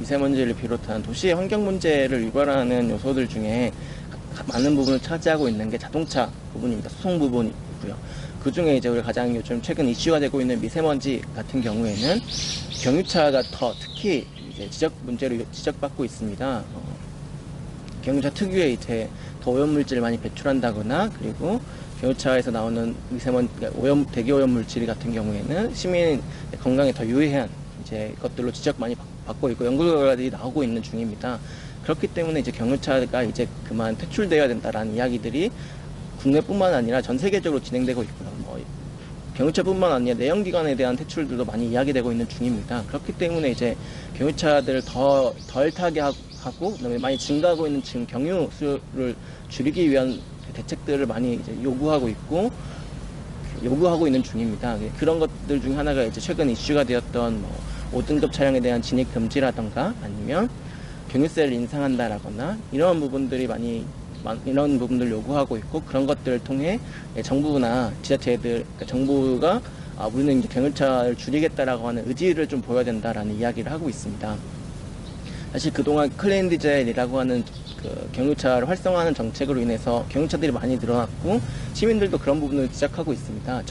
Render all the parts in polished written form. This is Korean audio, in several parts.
미세먼지를 비롯한 도시의 환경 문제를 유발하는 요소들 중에 많은 부분을 차지하고 있는 게 자동차 부분입니다. 수송 부분이고요. 그 중에 이제 우리 가장 요즘 최근 이슈가 되고 있는 미세먼지 같은 경우에는 경유차가 더 특히 이제 문제로 지적받고 있습니다. 경유차 특유의 이제 더 오염물질을 많이 배출한다거나, 그리고 경유차에서 나오는 그러니까 대기 오염 물질 같은 경우에는 시민 건강에 더 유해한 이제 것들로 지적 많이 받고 있고 연구 결과들이 나오고 있는 중입니다. 그렇기 때문에 이제 경유차가 이제 그만 퇴출되어야 된다라는 이야기들이 국내뿐만 아니라 전 세계적으로 진행되고 있고요. 경유차뿐만 아니라 내연기관에 대한 퇴출들도 많이 이야기되고 있는 중입니다. 그렇기 때문에 이제 경유차들을 덜 타게 하고, 그다음에 많이 증가하고 있는 지금 경유 수를 줄이기 위한 대책들을 많이 이제 요구하고 있는 중입니다. 그런 것들 중 하나가 이제 최근 이슈가 되었던 5등급 차량에 대한 진입 금지라던가, 아니면 경유세를 인상한다라거나, 이런 부분들을 요구하고 있고, 그런 것들을 통해 정부나 지자체들, 그러니까 정부가 우리는 이제 경유차를 줄이겠다라고 하는 의지를 좀 보여야 된다라는 이야기를 하고 있습니다. 사실 그동안 클린 디젤이라고 하는 그 경유차를 활성화하는 정책으로 인해서 경유차들이 많이 늘어났고, 시민들도 그런 부분을 지적하고 있습니다.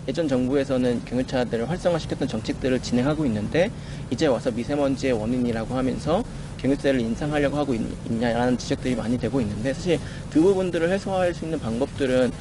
예전 정부에서는 경유차들을 활성화시켰던 정책들을 진행하고 있는데, 이제 와서 미세먼지의 원인이라고 하면서 경유세를 인상하려고 하고 있냐라는 지적들이 많이 되고 있는데, 사실 그 부분들을 해소할 수 있는 방법들은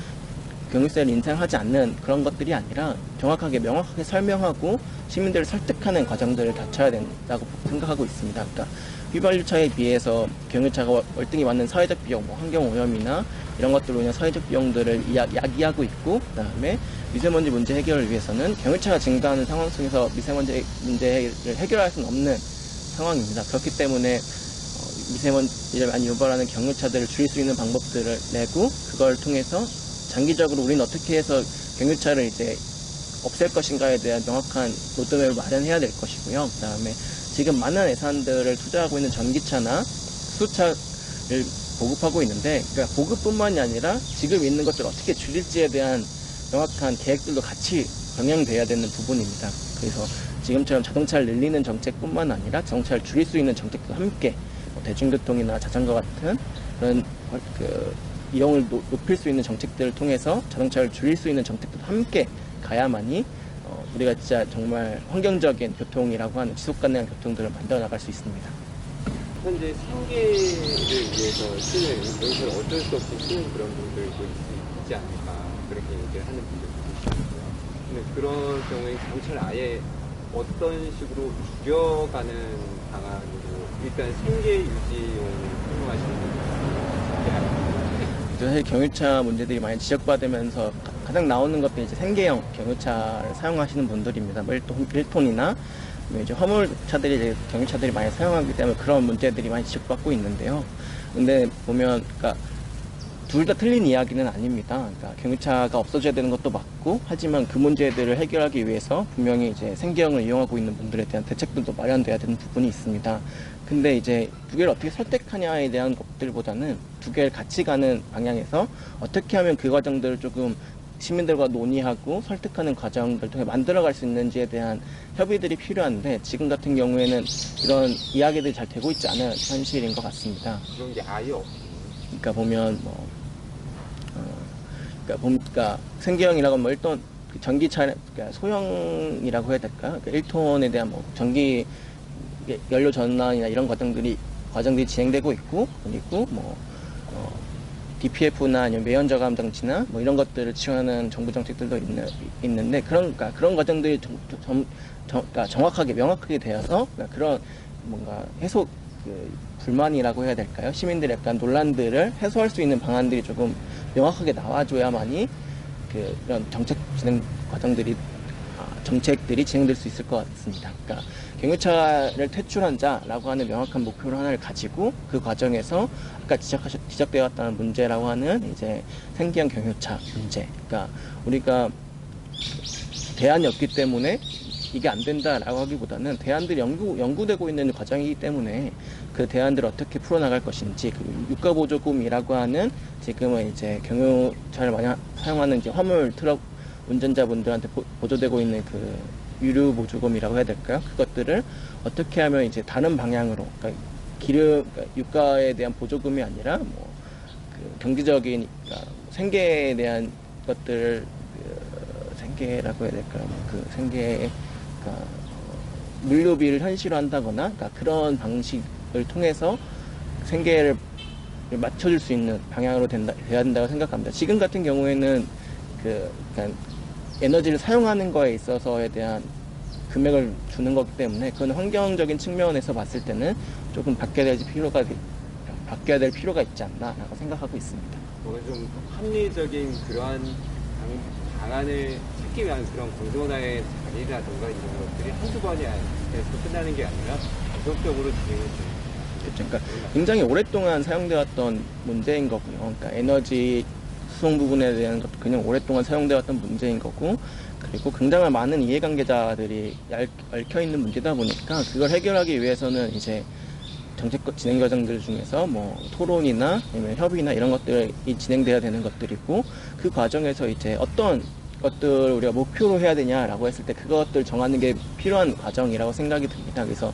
경유세를 인상하지 않는 그런 것들이 아니라 명확하게 설명하고 시민들을 설득하는 과정들을 갖춰야 된다고 생각하고 있습니다. 그러니까 휘발유차에 비해서 경유차가 월등히 많은 사회적 비용, 환경오염이나 이런 것들로 인한 사회적 비용들을 야기하고 있고, 그 다음에 미세먼지 문제 해결을 위해서는 경유차가 증가하는 상황 속에서 미세먼지 문제를 해결할 수는 없는 상황입니다. 그렇기 때문에 미세먼지를 많이 유발하는 경유차들을 줄일 수 있는 방법들을 내고, 그걸 통해서 장기적으로 우리는 어떻게 해서 경유차를 이제 없앨 것인가에 대한 명확한 로드맵을 마련해야 될 것이고요. 그 다음에 지금 많은 예산들을 투자하고 있는 전기차나 수소차를 보급하고 있는데, 그러니까 보급뿐만이 아니라 지금 있는 것들을 어떻게 줄일지에 대한 명확한 계획들도 같이 병행돼야 되는 부분입니다. 그래서 지금처럼 자동차를 늘리는 정책뿐만 아니라 자동차를 줄일 수 있는 정책도 함께, 대중교통이나 자전거 같은 그런 이용을 높일 수 있는 정책들을 통해서 자동차를 줄일 수 있는 정책도 함께 가야만이 우리가 진짜 정말 환경적인 교통이라고 하는 지속 가능한 교통들을 만들어 나갈 수 있습니다. 현재 생계를 위해서 쓰는, 여기서 어쩔 수 없이 쓰는 그런 분들도 있지 않을까, 그렇게 얘기하는 분들도 있고요. 근데 그런 경우에 자동차를 아예 어떤 식으로 줄여가는 방안으로 일단 생계 유지용을 사용하시는 분들, 사실 경유차 문제들이 많이 지적받으면서 가장 나오는 것들이 이제 생계형 경유차를 사용하시는 분들입니다. 1톤이나 이제 화물차들이 이제 경유차들이 많이 사용하기 때문에 그런 문제들이 많이 지적받고 있는데요. 근데 보면, 그러니까 둘 다 틀린 이야기는 아닙니다. 그러니까 경유차가 없어져야 되는 것도 맞고, 하지만 그 문제들을 해결하기 위해서 분명히 이제 생계형을 이용하고 있는 분들에 대한 대책들도 마련돼야 되는 부분이 있습니다. 근데 이제 두 개를 어떻게 선택하냐에 대한 것들보다는 두 개를 같이 가는 방향에서 어떻게 하면 그 과정들을 조금 시민들과 논의하고 설득하는 과정들 통해 만들어갈 수 있는지에 대한 협의들이 필요한데, 지금 같은 경우에는 이런 이야기들이 잘 되고 있지 않은 현실인 것 같습니다. 그런 게 아예 없어요. 그러니까 보면 그러니까 생계형이라고 하면 일단 전기차, 그러니까 소형이라고 해야 될까? 그러니까 1톤에 대한 전기 연료 전환이나 이런 과정들이 진행되고 있고, 그리고 DPF나 아니면 매연 저감 장치나 이런 것들을 지원하는 정부 정책들도 있는데, 그런 과정들이 그러니까 정확하게 명확하게 되어서, 그러니까 그런 뭔가 해소 불만이라고 해야 될까요? 시민들의 약간 논란들을 해소할 수 있는 방안들이 조금 명확하게 나와줘야만이 그런 정책들이 진행될 수 있을 것 같습니다. 그러니까 경유차를 퇴출한 자라고 하는 명확한 목표 하나를 가지고, 그 과정에서 아까 지적되어 왔다는 문제라고 하는 이제 생계형 경유차 문제. 그러니까 우리가 대안이 없기 때문에 이게 안 된다라고 하기보다는 대안들이 연구되고 있는 과정이기 때문에 그 대안들을 어떻게 풀어나갈 것인지, 유가보조금이라고 하는 지금은 이제 경유차를 많이 사용하는 이제 화물 트럭 운전자분들한테 보조되고 있는 유류 보조금이라고 해야 될까요? 그것들을 어떻게 하면 이제 다른 방향으로, 그러니까 그러니까 유가에 대한 보조금이 아니라 뭐 그 경제적인, 그러니까 생계에 대한 것들, 그 생계라고 해야 될까요? 그 생계, 그러니까 물류비를 현실화한다거나, 그러니까 그런 방식을 통해서 생계를 맞춰줄 수 있는 방향으로 돼야 된다고 생각합니다. 지금 같은 경우에는 그러니까 에너지를 사용하는 거에 있어서에 대한 금액을 주는 거기 때문에 그건 환경적인 측면에서 봤을 때는 조금 바뀌어야 될 필요가 있지 않나라고 생각하고 있습니다. 뭔가 좀 합리적인 그러한 방안을 찾기 위한 그런 공론화의 자리라든가 이런 것들이 한두 번이 해서 끝나는 게 아니라 지속적으로 진행을 되는. 그렇죠. 그러니까 굉장히 오랫동안 사용되었던 문제인 거고요. 그러니까 에너지 수송 부분에 대한 것도 그냥 오랫동안 사용되었던 문제인 거고, 그리고 굉장히 많은 이해관계자들이 얽혀 있는 문제다 보니까 그걸 해결하기 위해서는 이제 정책 진행 과정들 중에서 뭐 토론이나 아니면 협의나 이런 것들이 진행돼야 되는 것들이고, 그 과정에서 이제 어떤 것들 우리가 목표로 해야 되냐라고 했을 때 그것들 정하는 게 필요한 과정이라고 생각이 듭니다. 그래서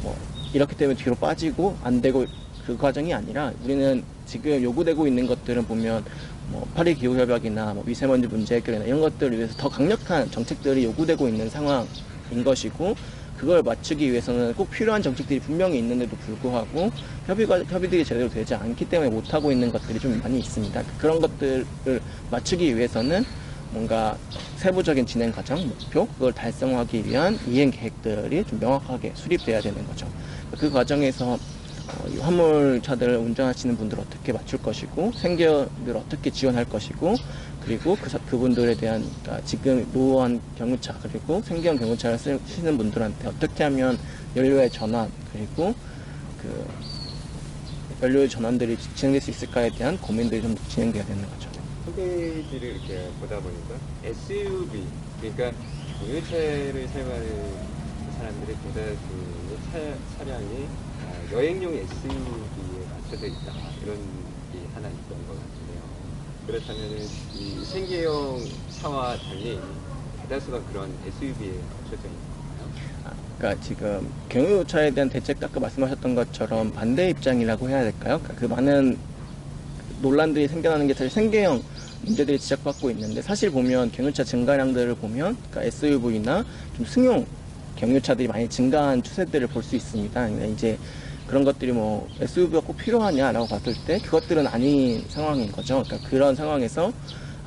뭐 이렇기 때문에 뒤로 빠지고 안 되고 그 과정이 아니라, 우리는 지금 요구되고 있는 것들은 보면 뭐 파리 기후 협약이나 뭐 미세먼지 문제 해결이나 이런 것들을 위해서 더 강력한 정책들이 요구되고 있는 상황인 것이고, 그걸 맞추기 위해서는 꼭 필요한 정책들이 분명히 있는데도 불구하고 협의들이 제대로 되지 않기 때문에 못하고 있는 것들이 좀 많이 있습니다. 그런 것들을 맞추기 위해서는 뭔가 세부적인 진행 과정, 목표, 그걸 달성하기 위한 이행 계획들이 좀 명확하게 수립돼야 되는 거죠. 그 과정에서 이 화물차들을 운전하시는 분들을 어떻게 맞출 것이고, 생계를 어떻게 지원할 것이고, 그리고 그분들에 대한, 그러니까 지금 노후한 경유차, 그리고 생계형 경유차를 쓰시는 분들한테 어떻게 하면 연료의 전환, 그리고 그 연료의 전환들이 진행될 수 있을까에 대한 고민들이 좀 진행돼야 되는 거죠. 홈페이지를 이렇게 보다 보니까 SUV, 그러니까 경유차를 사용하는 사람들이 보다 그 차량이 여행용 SUV에 맞춰져 있다, 이런 게 하나 있던 것 같은데요. 그렇다면 이 생계형 차와 달리 대다수가 그런 SUV에 맞춰져 있는 건가요? 그러니까 지금 경유차에 대한 대책, 아까 말씀하셨던 것처럼 반대 입장이라고 해야 될까요? 그러니까 그 많은 논란들이 생겨나는 게 사실 생계형 문제들이 지적받고 있는데, 사실 보면 경유차 증가량들을 보면 그러니까 SUV나 좀 승용 경유차들이 많이 증가한 추세들을 볼 수 있습니다. 그러니까 이제 그런 것들이 뭐 SUV가 꼭 필요하냐라고 봤을 때 그것들은 아닌 상황인 거죠. 그러니까 그런 상황에서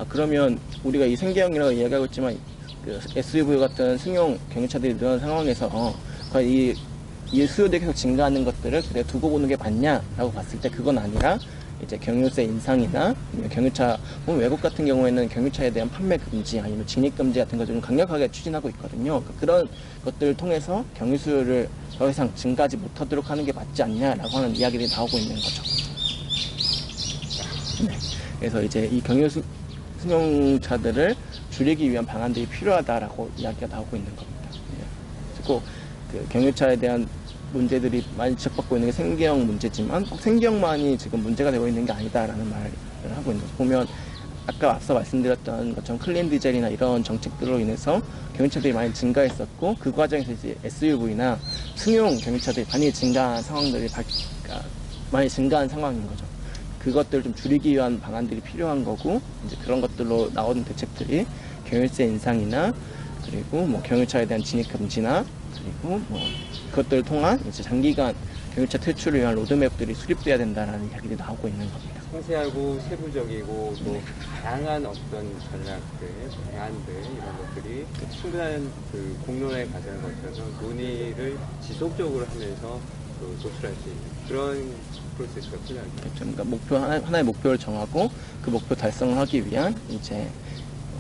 그러면 우리가 이 생계형이라고 이야기하고 있지만 그 SUV 같은 승용 경유차들이 늘어난 상황에서 과연 이 수요들이 계속 증가하는 것들을 그래 두고 보는 게 맞냐라고 봤을 때 그건 아니라, 이제 경유세 인상이나 경유차, 외국 같은 경우에는 경유차에 대한 판매 금지 아니면 진입 금지 같은 걸 좀 강력하게 추진하고 있거든요. 그런 것들을 통해서 경유 수요를 더 이상 증가하지 못하도록 하는 게 맞지 않냐라고 하는 이야기들이 나오고 있는 거죠. 네. 그래서 이제 이 승용차들을 줄이기 위한 방안들이 필요하다라고 이야기가 나오고 있는 겁니다. 그리고 그 경유차에 대한 문제들이 많이 지적받고 있는 게 생계형 문제지만 생계형만이 지금 문제가 되고 있는 게 아니다라는 말을 하고 있는 거죠. 보면 아까 앞서 말씀드렸던 것처럼 클린 디젤이나 이런 정책들로 인해서 경유차들이 많이 증가했었고, 그 과정에서 이제 SUV나 승용 경유차들이 많이 증가한 상황들이 많이 증가한 상황인 거죠. 그것들을 좀 줄이기 위한 방안들이 필요한 거고, 이제 그런 것들로 나오는 대책들이 경유세 인상이나, 그리고 뭐 경유차에 대한 진입 금지나, 그리고 뭐 그것들을 통한 이제 장기간 경유차 퇴출을 위한 로드맵들이 수립돼야 된다라는 이야기들이 나오고 있는 겁니다. 상세하고 세부적이고 또 다양한 어떤 전략들, 대안들 이런 것들이 충분한 그 공론화의 과정을 거쳐서 논의를 지속적으로 하면서 도출할 수 있는 그런 프로세스가 필요합니다. 그렇죠. 그러니까 하나의 목표를 정하고 그 목표 달성을 하기 위한 이제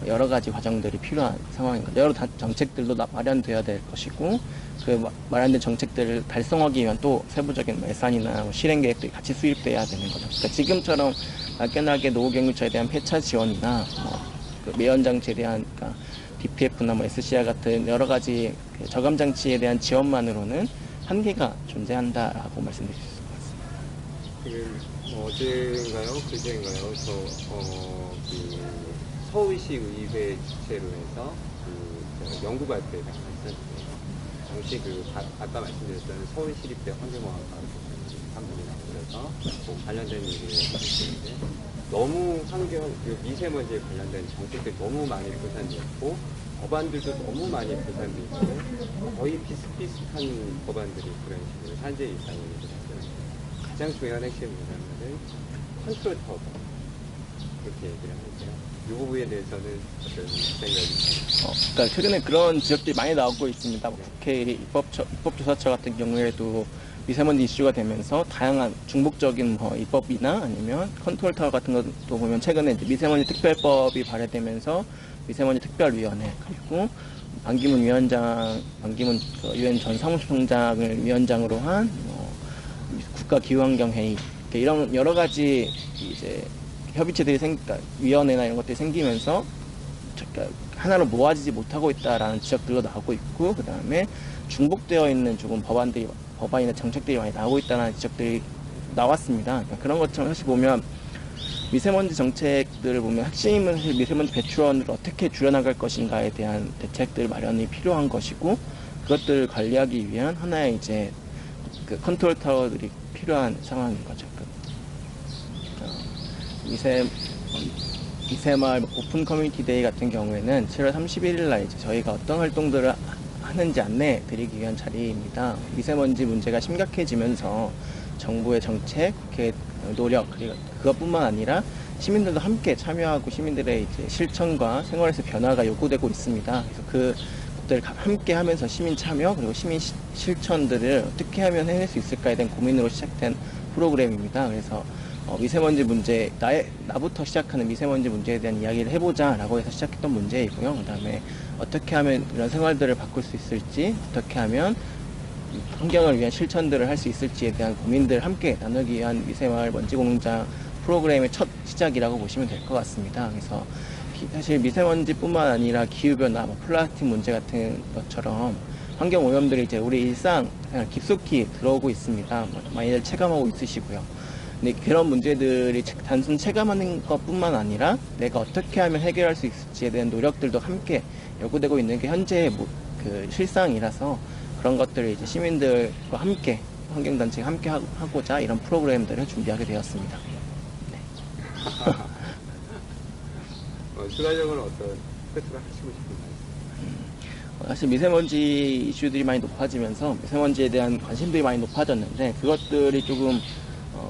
여러 가지 과정들이 필요한 상황인 거죠. 여러 정책들도 마련돼야 될 것이고, 그 마련된 정책들을 달성하기 위한 또 세부적인 예산이나 실행 계획들이 같이 수립돼야 되는 거죠. 그러니까 지금처럼 막연하게 노후 경유차에 대한 폐차 지원이나 그 매연 장치에 대한, 그러니까 DPF나 뭐 SCR 같은 여러 가지 그 저감 장치에 대한 지원만으로는 한계가 존재한다라고 말씀드릴 수 있을 것 같습니다. 지금 어제인가요? 그제인가요? 그 서울시 의회 주최로 해서 그 제가 연구발표에 나갔었는데 당시 아까 말씀드렸던 서울시립대 환경공학과 한 분이 나오셔서 뭐 관련된 얘기를 해주시는데 너무 미세먼지에 관련된 정책들이 너무 많이 부산되었고 법안들도 너무 많이 부산돼 있고 거의 비슷비슷한 법안들이 그런 식으로 산재 일상에 일어났어요. 가장 중요한 핵심 문제는 컨트롤 타워 그렇게 얘기를 하는데요. 이 부분에 대해서는 어떤 생각이 그러니까 최근에 그런 지적들이 많이 나오고 있습니다. 국회 입법조사처 같은 경우에도 미세먼지 이슈가 되면서 다양한 중복적인 입법이나 아니면 컨트롤 타워 같은 것도 보면 최근에 이제 미세먼지 특별법이 발의되면서 미세먼지 특별위원회 그리고 반기문 유엔 전 사무총장을 위원장으로 한 국가기후환경회의 이런 여러 가지 이제 협의체들이 위원회나 이런 것들이 생기면서 하나로 모아지지 못하고 있다라는 지적들도 나오고 있고 그 다음에 중복되어 있는 조금 법안이나 정책들이 많이 나오고 있다는 지적들이 나왔습니다. 그러니까 그런 것처럼 사실 보면 미세먼지 정책들을 보면 핵심은 사실 미세먼지 배출원을 어떻게 줄여나갈 것인가에 대한 대책들 마련이 필요한 것이고 그것들을 관리하기 위한 하나의 이제 그 컨트롤 타워들이 필요한 상황인 거죠. 미세마을 오픈 커뮤니티 데이 같은 경우에는 7월 31일 날 이제 저희가 어떤 활동들을 하는지 안내 드리기 위한 자리입니다. 미세먼지 문제가 심각해지면서 정부의 정책, 국회의 노력, 그리고 그것뿐만 아니라 시민들도 함께 참여하고 시민들의 이제 실천과 생활에서 변화가 요구되고 있습니다. 그래서 그것들을 함께 하면서 시민 참여, 그리고 시민 실천들을 어떻게 하면 해낼 수 있을까에 대한 고민으로 시작된 프로그램입니다. 그래서 미세먼지 문제, 나부터 시작하는 미세먼지 문제에 대한 이야기를 해보자 라고 해서 시작했던 문제이고요. 그 다음에 어떻게 하면 이런 생활들을 바꿀 수 있을지, 어떻게 하면 환경을 위한 실천들을 할 수 있을지에 대한 고민들을 함께 나누기 위한 미세마을 먼지공장 프로그램의 첫 시작이라고 보시면 될 것 같습니다. 그래서 사실 미세먼지뿐만 아니라 기후변화, 플라스틱 문제 같은 것처럼 환경 오염들이 이제 우리 일상 깊숙이 들어오고 있습니다. 많이들 체감하고 있으시고요. 근데 그런 문제들이 단순 체감하는 것뿐만 아니라 내가 어떻게 하면 해결할 수 있을지에 대한 노력들도 함께 요구되고 있는 게 현재의 그 실상이라서 그런 것들을 이제 시민들과 함께 환경단체가 함께 하고자 이런 프로그램들을 준비하게 되었습니다. 네. 추가적으로 어떤 스태프가 하시고 싶은 말씀? 사실 미세먼지 이슈들이 많이 높아지면서 미세먼지에 대한 관심들이 많이 높아졌는데 그것들이 조금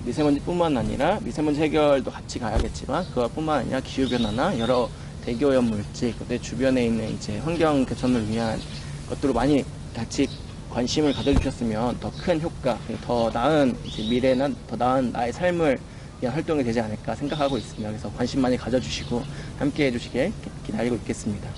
미세먼지뿐만 아니라 미세먼지 해결도 같이 가야겠지만 그것뿐만 아니라 기후변화나 여러 대기오염 물질, 그때 주변에 있는 이제 환경 개선을 위한 것들로 많이 같이 관심을 가져주셨으면 더 큰 효과, 더 나은 이제 미래나 더 나은 나의 삶을 위한 활동이 되지 않을까 생각하고 있습니다. 그래서 관심 많이 가져주시고 함께 해주시길 기다리고 있겠습니다.